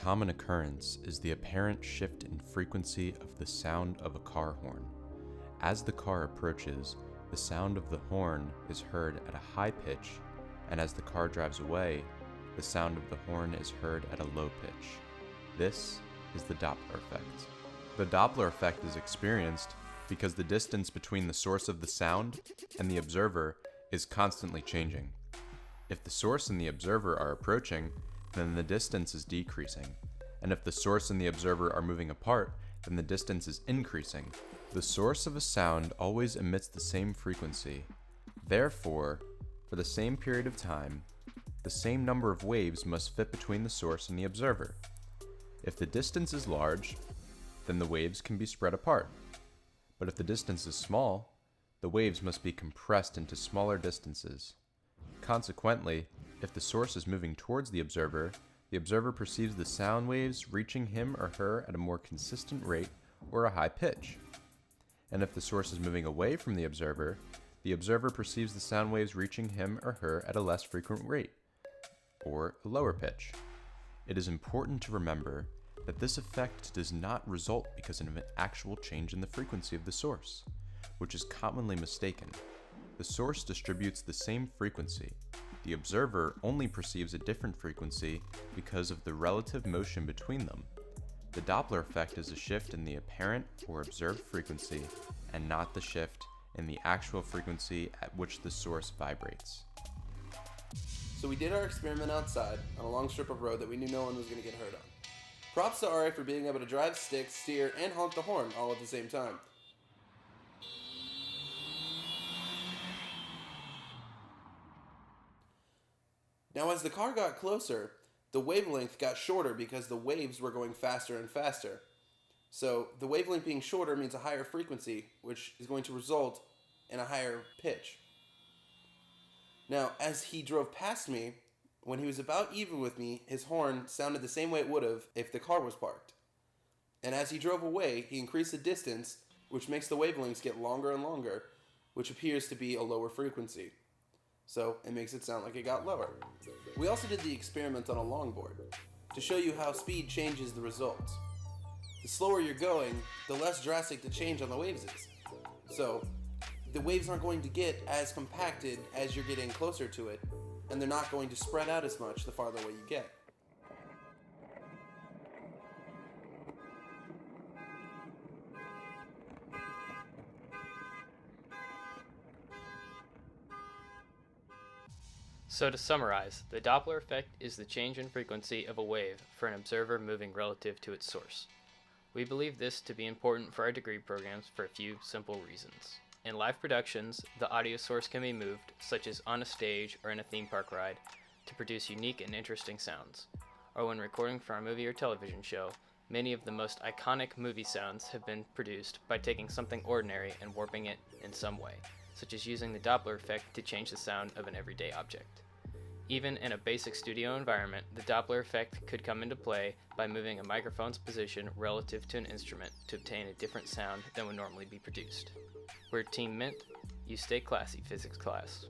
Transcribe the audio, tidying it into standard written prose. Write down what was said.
common occurrence is the apparent shift in frequency of the sound of a car horn. As the car approaches, the sound of the horn is heard at a high pitch, and as the car drives away, the sound of the horn is heard at a low pitch. This is the Doppler effect. The Doppler effect is experienced because the distance between the source of the sound and the observer is constantly changing. If the source and the observer are approaching, then the distance is decreasing, and if the source and the observer are moving apart, then the distance is increasing. The source of a sound always emits the same frequency. Therefore, for the same period of time, the same number of waves must fit between the source and the observer. If the distance is large, then the waves can be spread apart. But if the distance is small, the waves must be compressed into smaller distances. Consequently, if the source is moving towards the observer perceives the sound waves reaching him or her at a more consistent rate or a high pitch. And if the source is moving away from the observer perceives the sound waves reaching him or her at a less frequent rate, or a lower pitch. It is important to remember that this effect does not result because of an actual change in the frequency of the source, which is commonly mistaken. The source distributes the same frequency. The observer only perceives a different frequency because of the relative motion between them. The Doppler effect is a shift in the apparent or observed frequency and not the shift in the actual frequency at which the source vibrates. So we did our experiment outside on a long strip of road that we knew no one was going to get hurt on. Props to Ari for being able to drive, stick, steer, and honk the horn all at the same time. Now as the car got closer, the wavelength got shorter because the waves were going faster and faster. So the wavelength being shorter means a higher frequency, which is going to result in a higher pitch. Now, as he drove past me, when he was about even with me, his horn sounded the same way it would have if the car was parked. And as he drove away, he increased the distance, which makes the wavelengths get longer and longer, which appears to be a lower frequency. So it makes it sound like it got lower. We also did the experiment on a longboard to show you how speed changes the results. The slower you're going, the less drastic the change on the waves is. So the waves aren't going to get as compacted as you're getting closer to it, and they're not going to spread out as much the farther away you get. So to summarize, the Doppler effect is the change in frequency of a wave for an observer moving relative to its source. We believe this to be important for our degree programs for a few simple reasons. In live productions, the audio source can be moved, such as on a stage or in a theme park ride, to produce unique and interesting sounds. Or when recording for a movie or television show, many of the most iconic movie sounds have been produced by taking something ordinary and warping it in some way, such as using the Doppler effect to change the sound of an everyday object. Even in a basic studio environment, the Doppler effect could come into play by moving a microphone's position relative to an instrument to obtain a different sound than would normally be produced. We're Team Mint. You stay classy, physics class.